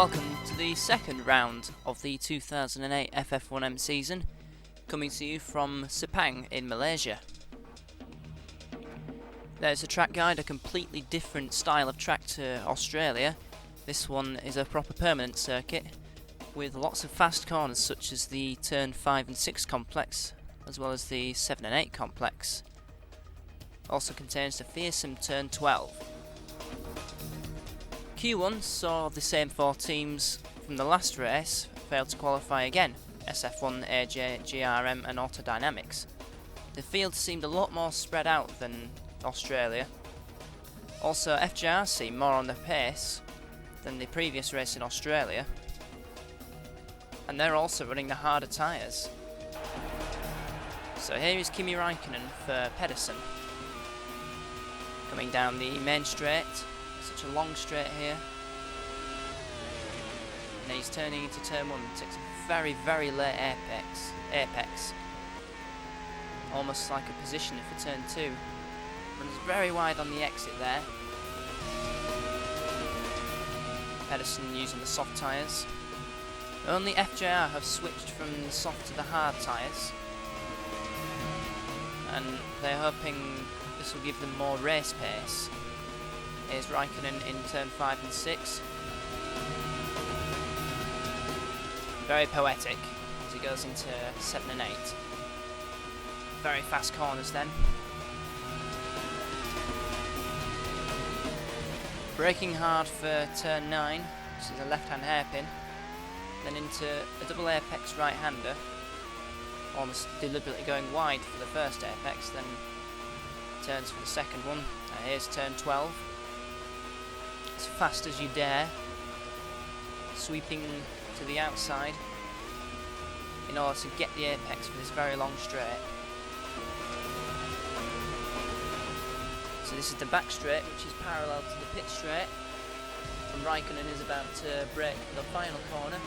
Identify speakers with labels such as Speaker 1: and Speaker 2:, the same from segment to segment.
Speaker 1: welcome to the second round of the 2008 FF1M season, coming to you from Sepang in Malaysia. There's a track guide, a completely different style of track to Australia. This one is a proper permanent circuit with lots of fast corners such as the turn 5 and 6 complex, as well as the 7 and 8 complex. Also contains the fearsome turn 12. Q1 saw the same four teams from the last race fail to qualify again: SF1, AJ, GRM and Autodynamics. The field seemed a lot more spread out than Australia. Also, FJR seemed more on the pace than the previous race in Australia, and they're also running the harder tyres. So here is Kimi Räikkönen for Pedersen, coming down the main straight. Such a long straight here, and he's turning into turn 1. Takes a very, very late apex, almost like a positioner for turn 2. Runs very wide on the exit there. Pedersen using the soft tyres. Only FJR have switched from the soft to the hard tyres, and they're hoping this will give them more race pace. Here's Räikkönen in turn 5 and 6. Very poetic as he goes into 7 and 8. Very fast corners then. Braking hard for turn 9, this is a left-hand hairpin. Then into a double apex right-hander, almost deliberately going wide for the first apex, then turns for the second one. Here's turn 12. As fast as you dare, sweeping to the outside in order to get the apex for this very long straight. So this is the back straight, which is parallel to the pit straight, and Räikkönen is about to brake the final corner,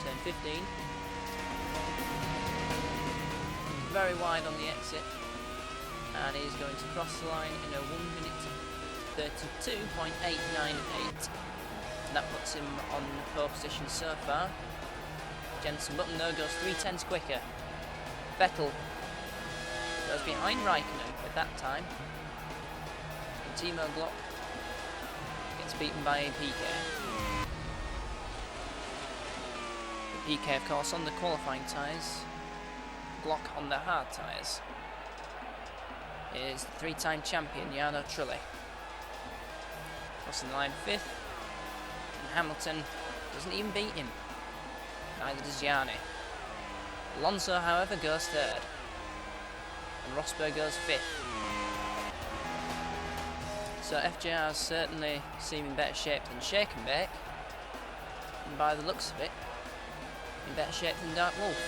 Speaker 1: turn 15. Very wide on the exit, and he's going to cross the line in a 1 minute 32.898, and that puts him on pole position so far. Jenson Button though goes 3/10 quicker. Vettel goes behind Räikkönen with that time, and Timo Glock gets beaten by PK. The PK of course on the qualifying tyres, Glock on the hard tyres. Is the three-time champion Jarno Trulli. Crossing the line 5th, and Hamilton doesn't even beat him, neither does Jarni. Alonso however goes 3rd, and Rosberg goes 5th. So FJR certainly seem in better shape than Shake and Bake, and by the looks of it, in better shape than Dark Wolf.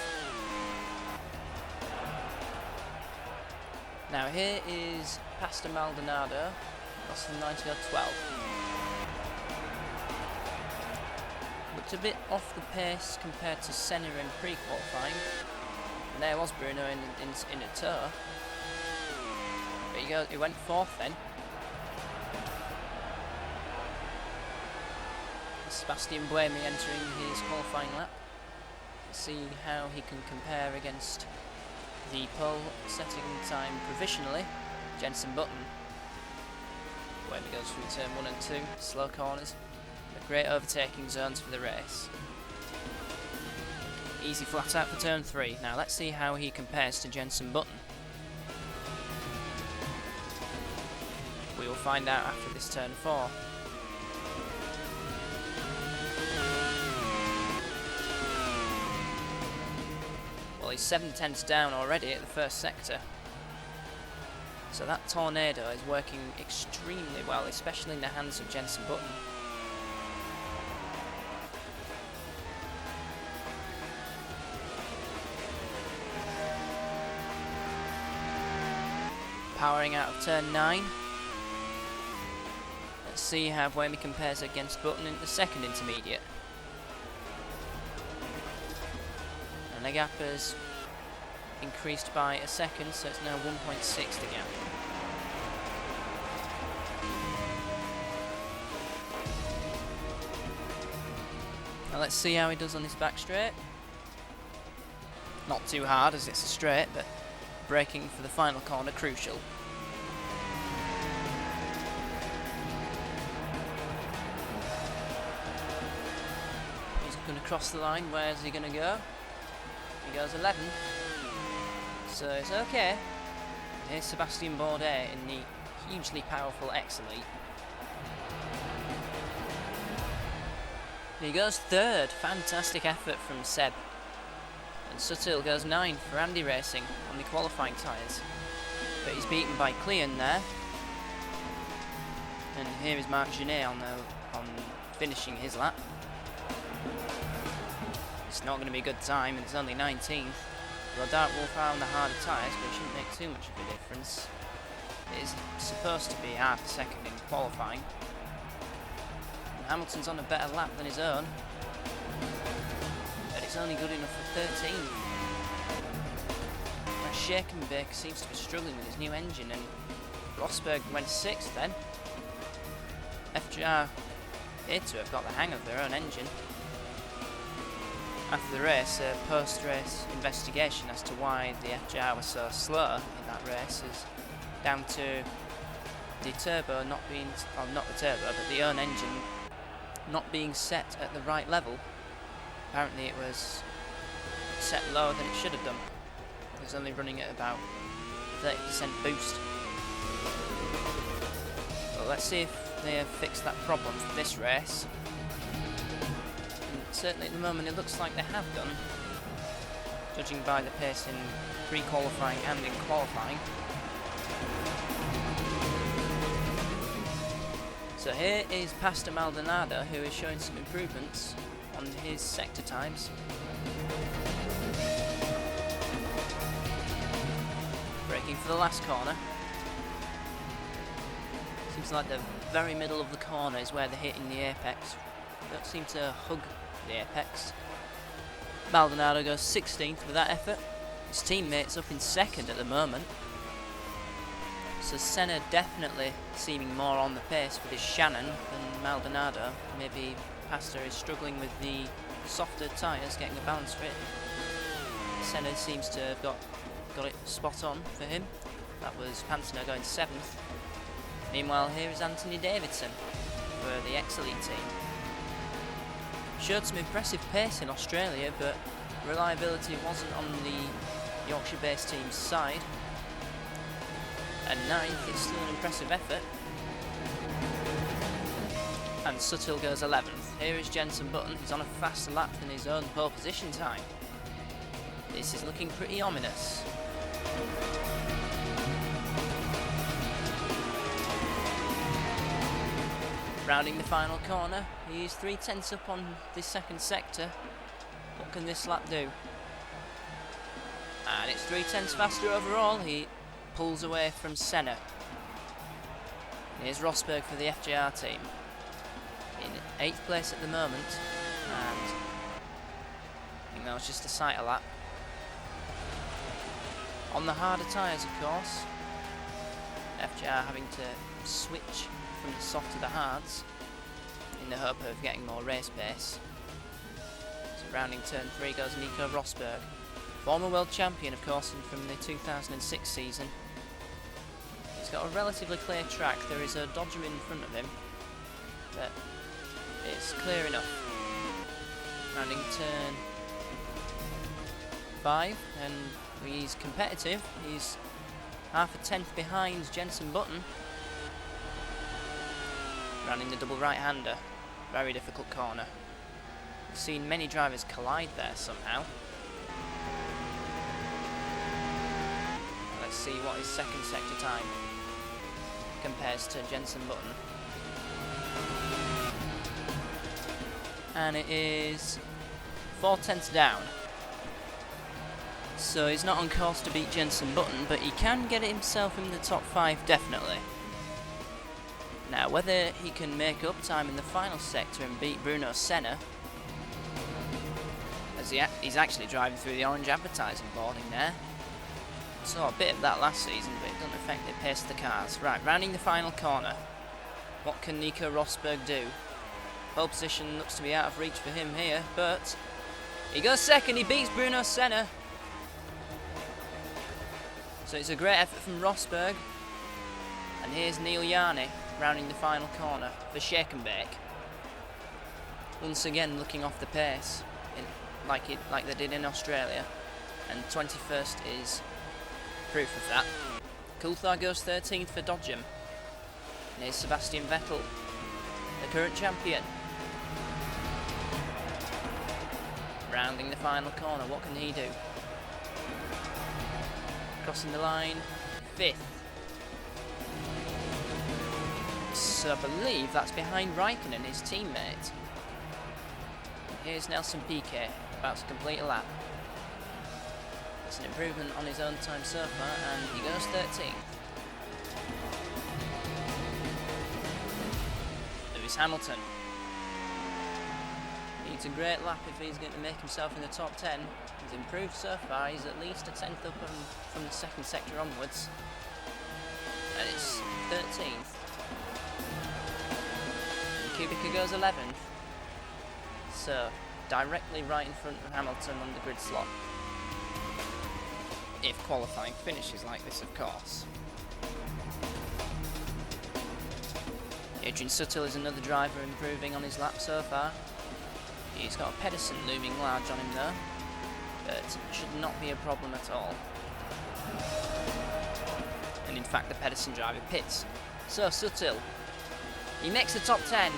Speaker 1: Now here is Pastor Maldonado, crossing the 19.12. Looked a bit off the pace compared to Senna in pre-qualifying, and there was Bruno in a tow. But he went 4th then. Sebastian Buemi entering his qualifying lap. Let's see how he can compare against the pole setting time provisionally, Jenson Button. Buemi goes through turn 1 and 2, slow corners, but great overtaking zones for the race. Easy flat out for turn 3. Now let's see how he compares to Jenson Button. We will find out after this turn 4. Well, he's 7/10 down already at the first sector. So that tornado is working extremely well, especially in the hands of Jenson Button. Powering out of turn 9. Let's see how Buemi compares against Button in the second intermediate. And the gap has increased by a second, so it's now 1.6 the gap. Now let's see how he does on this back straight. Not too hard as it's a straight, but braking for the final corner crucial. He's going to cross the line. Where's he going to go? He goes 11. So it's okay. Here's Sebastian Bourdais in the hugely powerful X Elite. He goes 3rd. Fantastic effort from Seb. And Suttil goes 9 for Andy Racing on the qualifying tyres. But he's beaten by Cleon there. And here is Marc Genet on finishing his lap. It's not going to be a good time, and it's only 19th. Rodart will found the harder tyres, but it shouldn't make too much of a difference. It is supposed to be half a second in qualifying. And Hamilton's on a better lap than his own. But it's only good enough for 13. And Schakenberg seems to be struggling with his new engine, and Rosberg went 6th then. FGR appear to have got the hang of their own engine. After the race, a post-race investigation as to why the FGR was so slow in that race is down to the turbo not being, well, not the turbo, but the own engine not being set at the right level. Apparently it was set lower than it should have done. It was only running at about 30% boost. Well, let's see if they have fixed that problem for this race. Certainly at the moment it looks like they have done, judging by the pace in pre-qualifying and in qualifying. So here is Pastor Maldonado, who is showing some improvements on his sector times. Braking for the last corner. Seems like the very middle of the corner is where they're hitting the apex. They don't seem to hug the apex. Maldonado goes 16th with that effort. His teammate's up in 2nd at the moment. So Senna definitely seeming more on the pace with his Shannon than Maldonado. Maybe Pastor is struggling with the softer tyres, getting a balance fit. Senna seems to have got it spot on for him. That was Pantner going 7th. Meanwhile, here is Anthony Davidson for the X Elite team. Showed some impressive pace in Australia, but reliability wasn't on the Yorkshire-based team's side. And 9th is still an impressive effort. And Suttil goes 11th. Here is Jenson Button. He's on a faster lap than his own pole position time. This is looking pretty ominous. Rounding the final corner, he's 3/10 up on this second sector. What can this lap do? And it's 3/10 faster overall. He pulls away from Senna. Here's Rosberg for the FGR team. In 8th place at the moment, and I think that was just a sighter lap. On the harder tyres, of course. FGR having to switch from the soft to the hards in the hope of getting more race pace. So rounding turn 3 goes Nico Rosberg, former world champion of course from the 2006 season. He's got a relatively clear track. There is a dodger in front of him, but it's clear enough. Rounding turn 5, and he's competitive. He's half a tenth behind Jenson Button. Rounding the double right-hander. Very difficult corner. We've seen many drivers collide there somehow. Let's see what his second sector time compares to Jenson Button. And it is 4/10 down. So he's not on course to beat Jenson Button, but he can get himself in the top 5 definitely. Now, whether he can make up time in the final sector and beat Bruno Senna, as he's actually driving through the orange advertising boarding there. Saw a bit of that last season, but it doesn't affect the pace of the cars. Right, rounding the final corner. What can Nico Rosberg do? Pole position looks to be out of reach for him here, but he goes second, he beats Bruno Senna. So it's a great effort from Rosberg. And here's Neil Yarney rounding the final corner for Shake and Bake. Once again looking off the pace, like they did in Australia. And 21st is proof of that. Coulthard goes 13th for Dodgem. And here's Sebastian Vettel, the current champion. Rounding the final corner, what can he do? Crossing the line, 5th. So I believe that's behind Raikkonen, his teammate. Here's Nelson Piquet, about to complete a lap. It's an improvement on his own time so far, and he goes 13th. Lewis Hamilton needs a great lap if he's going to make himself in the top 10. He's improved so far, he's at least a 10th up from the second sector onwards. And it's 13th. And Kubica goes 11th. So, directly right in front of Hamilton on the grid slot. If qualifying finishes like this, of course. Adrian Sutil is another driver improving on his lap so far. He's got Pedersen looming large on him though, but it should not be a problem at all. And in fact the Pedersen driver pits. So Sutil, he makes the top 10.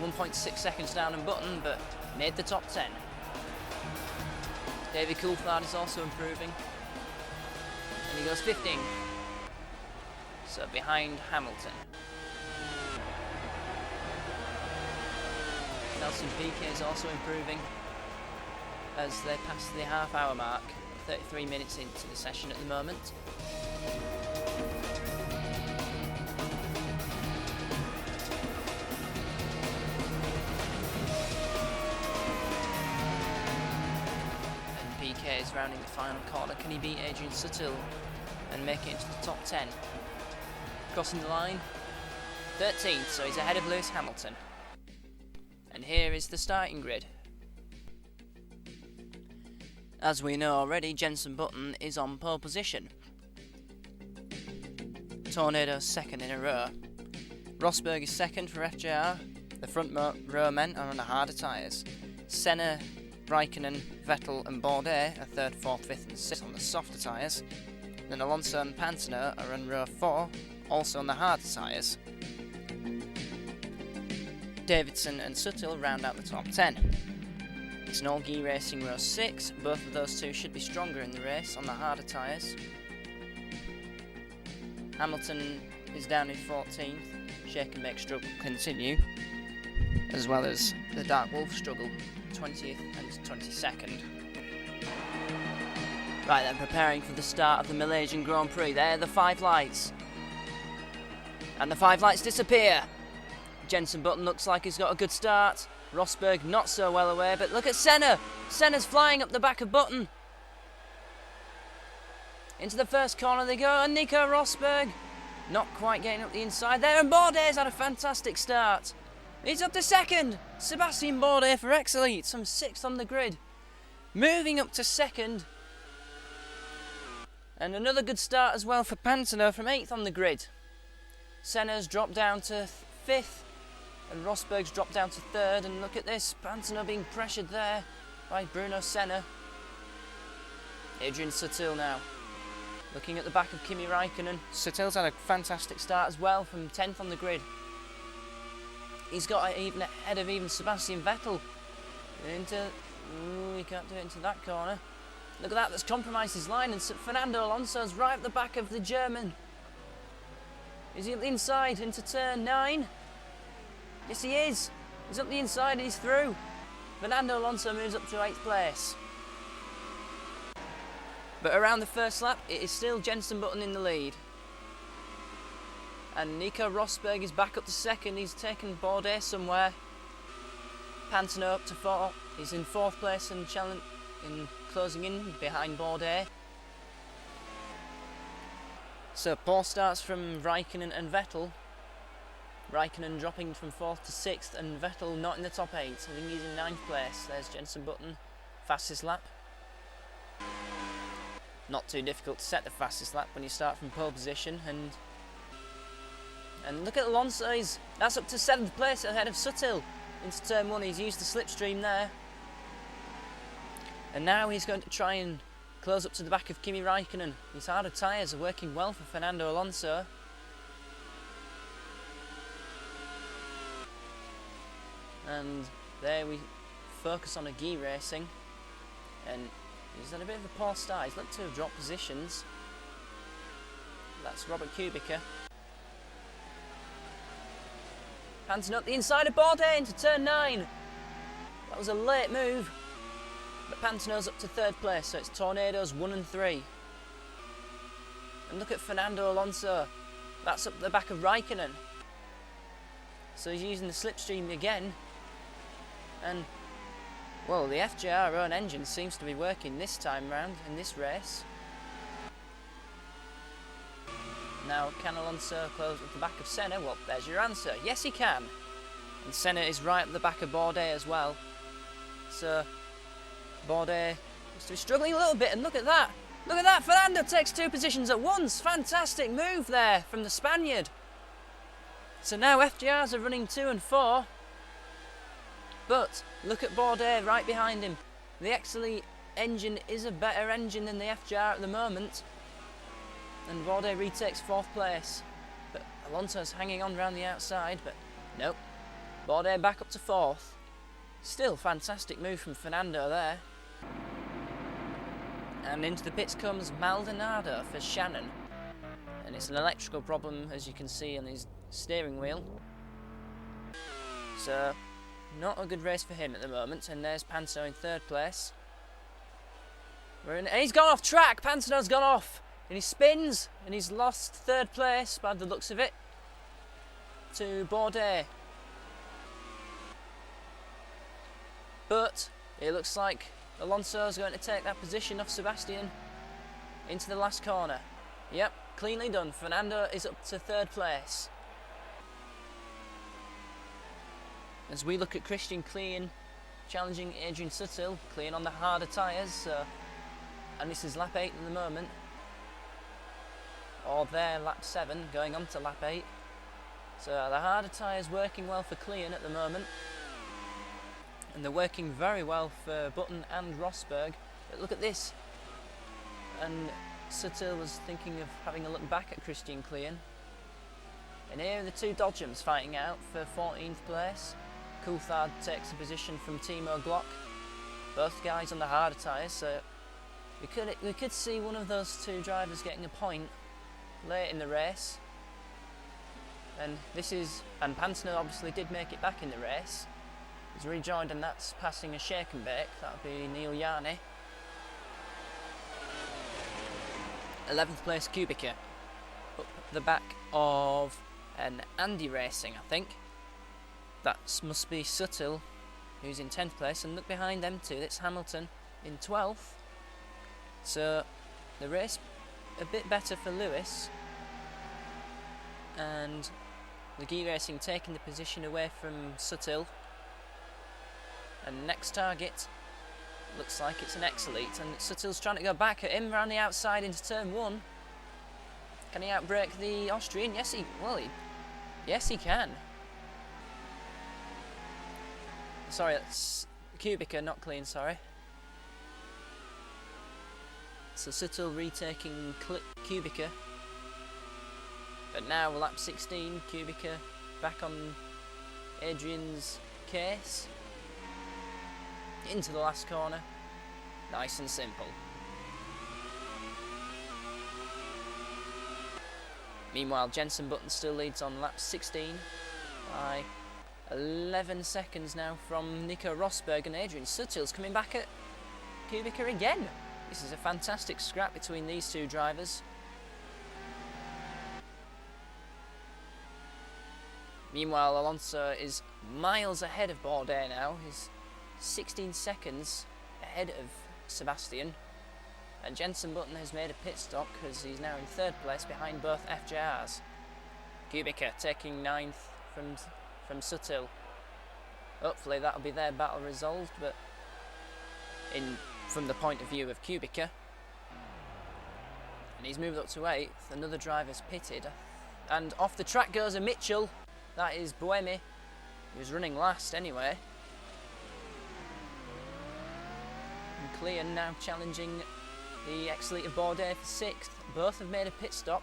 Speaker 1: 1.6 seconds down and button, but made the top 10. David Coulthard is also improving. And he goes 15th. So behind Hamilton. Nelson Piquet is also improving as they pass the half-hour mark, 33 minutes into the session at the moment. And Piquet is rounding the final corner. Can he beat Adrian Sutil and make it into the top 10? Crossing the line, 13th, so he's ahead of Lewis Hamilton. And here is the starting grid. As we know already, Jenson Button is on pole position. Tornado's second in a row. Rosberg is second for FJR. The front row men are on the harder tyres. Senna, Raikkonen, Vettel and Bourdais are 3rd, 4th, 5th and 6th on the softer tyres. Then Alonso and Pantano are on row 4, also on the harder tyres. Davidson and Sutil round out the top 10. It's an all-Guy Racing row 6, both of those two should be stronger in the race on the harder tyres. Hamilton is down in 14th, Shake and Bake struggle continue, as well as the Dark Wolf struggle, 20th and 22nd. Right then, preparing for the start of the Malaysian Grand Prix. There are the 5 lights. And the 5 lights disappear. Jenson Button looks like he's got a good start. Rosberg not so well away, but look at Senna. Senna's flying up the back of Button. Into the first corner they go, and Nico Rosberg not quite getting up the inside there, and Bourdais had a fantastic start. He's up to second. Sebastian Bourdais for Exelite, from 6th on the grid. Moving up to second. And another good start as well for Pantano from 8th on the grid. Senna's dropped down to 5th. And Rosberg's dropped down to 3rd, and look at this, Pantano being pressured there by Bruno Senna. Adrian Sutil now, looking at the back of Kimi Raikkonen. Sutil's had a fantastic start as well, from 10th on the grid. He's got even ahead of even Sebastian Vettel. He can't do it into that corner. Look at that, that's compromised his line, and Fernando Alonso's right at the back of the German. Is he up the inside into turn 9? Yes, he is. He's up the inside and he's through. Fernando Alonso moves up to 8th place. But around the first lap, it is still Jenson Button in the lead. And Nico Rosberg is back up to 2nd. He's taken Bourdais somewhere. Pantano up to 4th. He's in 4th place and closing in behind Bourdais. So poor starts from Raikkonen and Vettel. Raikkonen dropping from 4th to 6th, and Vettel not in the top 8. I think he's in 9th place. There's Jenson Button, fastest lap. Not too difficult to set the fastest lap when you start from pole position. And look at Alonso, that's up to 7th place ahead of Suttil into turn 1. He's used the slipstream there. And now he's going to try and close up to the back of Kimi Raikkonen. His harder tyres are working well for Fernando Alonso. And there we focus on Agui Racing. And he's had a bit of a poor start. He's looked to have dropped positions. That's Robert Kubica. Panting up the inside of Bourdais into turn 9. That was a late move. But Pantano's up to 3rd place, so it's Tornadoes 1 and 3. And look at Fernando Alonso. That's up the back of Raikkonen. So he's using the slipstream again. And, well, the FJR own engine seems to be working this time round in this race. Now, can Alonso close at the back of Senna? Well, there's your answer. Yes, he can. And Senna is right at the back of Bourdais as well. So, Bourdais looks to be struggling a little bit, and look at that! Look at that! Fernando takes 2 positions at once! Fantastic move there from the Spaniard. So now FJRs are running 2 and 4. But look at Bourdais right behind him. The XLE engine is a better engine than the FJR at the moment. And Bourdais retakes 4th place. But Alonso's hanging on round the outside, but nope. Bourdais back up to 4th. Still fantastic move from Fernando there. And into the pits comes Maldonado for Shannon. And it's an electrical problem, as you can see on his steering wheel. So, not a good race for him at the moment. And there's Pantano in 3rd place. And he's gone off track! Pantano's gone off! And he spins, and he's lost 3rd place, by the looks of it, to Bourdais. But it looks like Alonso's going to take that position off Sebastian into the last corner. Yep, cleanly done. Fernando is up to 3rd place. As we look at Christian Klien challenging Adrian Suttil, Klien on the harder tyres, and this is lap 8 at the moment. Or there, lap 7, going on to lap 8. So the harder tyres working well for Klien at the moment. And they're working very well for Button and Rosberg. But look at this. And Suttil was thinking of having a look back at Christian Klien. And here are the 2 Dodgems fighting out for 14th place. Coulthard takes a position from Timo Glock. Both guys on the harder tyres, so we could see one of those 2 drivers getting a point late in the race. And Pantano obviously did make it back in the race. He's rejoined, and that's passing a shake and bake. That'll be Neil Yarney. 11th place Kubica. Up the back of an Andy Racing, I think. That must be Suttil, who's in 10th place. And look behind them 2, that's Hamilton in 12th. So the race a bit better for Lewis. And Agui Racing taking the position away from Suttil. And next target looks like it's an X-Elite, and Suttil's trying to go back at him around the outside into turn 1. Can he outbrake the Austrian? Yes, he can. Sorry, that's Kubica, not Klien, sorry. So Suttil retaking Kubica. But now lap 16, Kubica back on Adrian's case. Into the last corner. Nice and simple. Meanwhile, Jenson Button still leads on lap 16 by 11 seconds now from Nico Rosberg, and Adrian Suttil's coming back at Kubica again. This is a fantastic scrap between these 2 drivers. Meanwhile, Alonso is miles ahead of Bourdais now. He's 16 seconds ahead of Sebastian. And Jenson Button has made a pit stop because he's now in 3rd place behind both FJRs. Kubica taking 9th from Sutil. Hopefully that'll be their battle resolved, but from the point of view of Kubica. And he's moved up to 8th. Another driver's pitted. And off the track goes a Mitchell. That is Buemi. He was running last anyway. And Cleon now challenging the ex-elite of Bordeaux for 6th. Both have made a pit stop.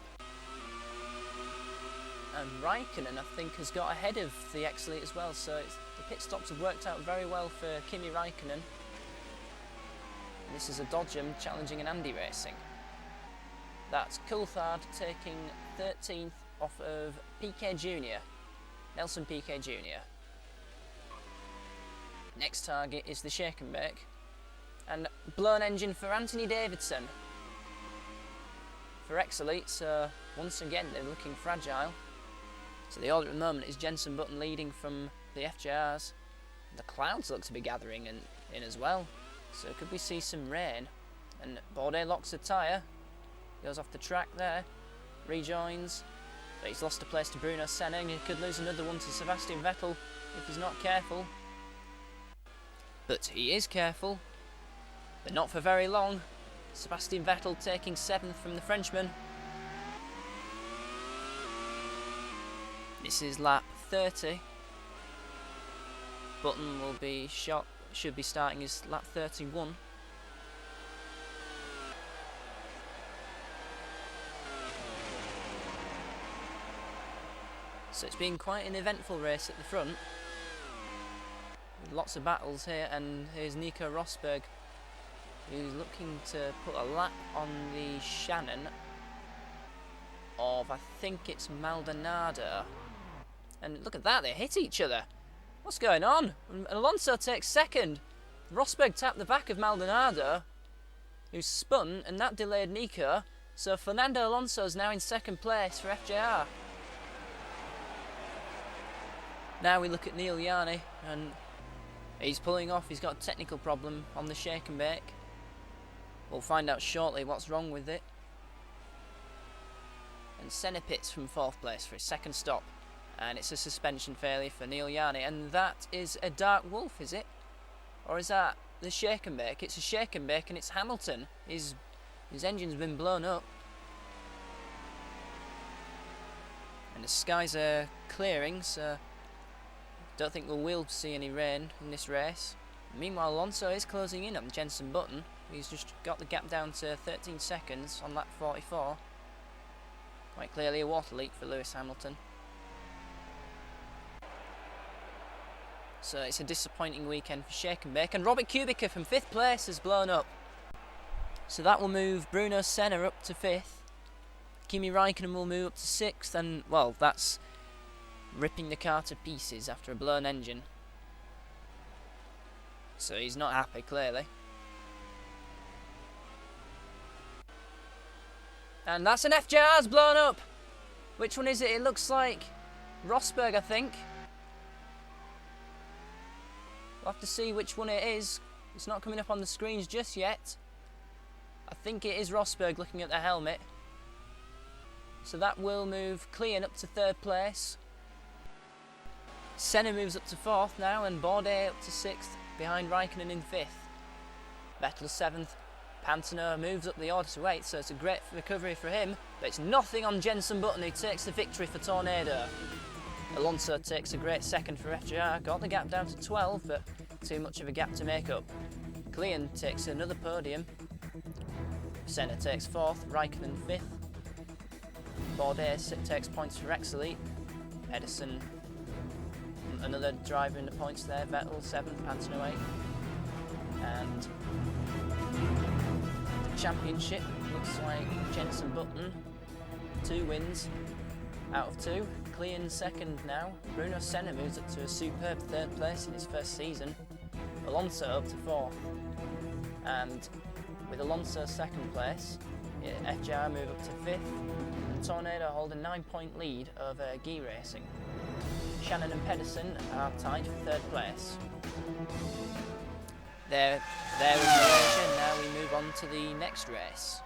Speaker 1: And Raikkonen, I think, has got ahead of the ex-elite as well. So the pit stops have worked out very well for Kimi Raikkonen. And this is a Dodgem challenging an Andy Racing. That's Coulthard taking 13th off of Piquet Jr. Nelson Piquet Jr. Next target is the Shake and Bake. And blown engine for Anthony Davidson. For ex-elite, so once again they're looking fragile. So the order at the moment is Jenson Button leading from the FJRs. The clouds look to be gathering in as well. So could we see some rain? And Bordeaux locks a tyre. Goes off the track there. Rejoins. But he's lost a place to Bruno Senna, and he could lose another one to Sebastian Vettel if he's not careful. But he is careful. But not for very long. Sebastian Vettel taking 7th from the Frenchman. This is lap 30. Button will be should be starting his lap 31. So it's been quite an eventful race at the front. With lots of battles here, and here's Nico Rosberg, who's looking to put a lap on the Shannon of, I think it's Maldonado. And look at that, they hit each other. What's going on? And Alonso takes 2nd. Rosberg tapped the back of Maldonado, who spun, and that delayed Nico. So Fernando Alonso is now in 2nd place for FJR. Now we look at Neil Yarni, and he's pulling off. He's got a technical problem on the Shake and Bake. We'll find out shortly what's wrong with it. And Senna pits from 4th place for his 2nd stop. And it's a suspension failure for Neil Yarni. And that is a Dark Wolf, is it? Or is that the Shake and Bake? It's a Shake and Bake, and it's Hamilton. His engine's been blown up. And the skies are clearing, so don't think we'll see any rain in this race. Meanwhile, Alonso is closing in on Jenson Button. He's just got the gap down to 13 seconds on lap 44. Quite clearly a water leak for Lewis Hamilton. So it's a disappointing weekend for Shake and Bake, and Robert Kubica from 5th place has blown up. So that will move Bruno Senna up to 5th. Kimi Raikkonen will move up to 6th, and well, that's ripping the car to pieces after a blown engine. So he's not happy, clearly. And that's an FJR's blown up! Which one is it? It looks like Rosberg, I think. We'll have to see which one it is. It's not coming up on the screens just yet. I think it is Rosberg looking at the helmet. So that will move Cleon up to 3rd place. Senna moves up to 4th now, and Bordeaux up to 6th, behind Raikkonen in 5th. Vettel 7th. Pantano moves up the order to 8th, so it's a great recovery for him. But it's nothing on Jenson Button, who takes the victory for Tornado. Alonso takes a great 2nd for FJR, got the gap down to 12, but too much of a gap to make up. Cleon takes another podium. Senna takes 4th, Raikkonen 5th. Bordeaux takes points for ex-elite. Edison, another driver in the points there. Vettel 7th, Pantano 8th. And the championship looks like Jenson Button, 2 wins out of 2. Cleon 2nd now. Bruno Senna moves up to a superb 3rd place in his 1st season. Alonso up to 4th. And with Alonso 2nd place, FJR move up to 5th. And Tornado hold a 9-point lead over Guy Racing. Shannon and Pedersen are tied for 3rd place. There is Malaysia. Now we move on to the next race.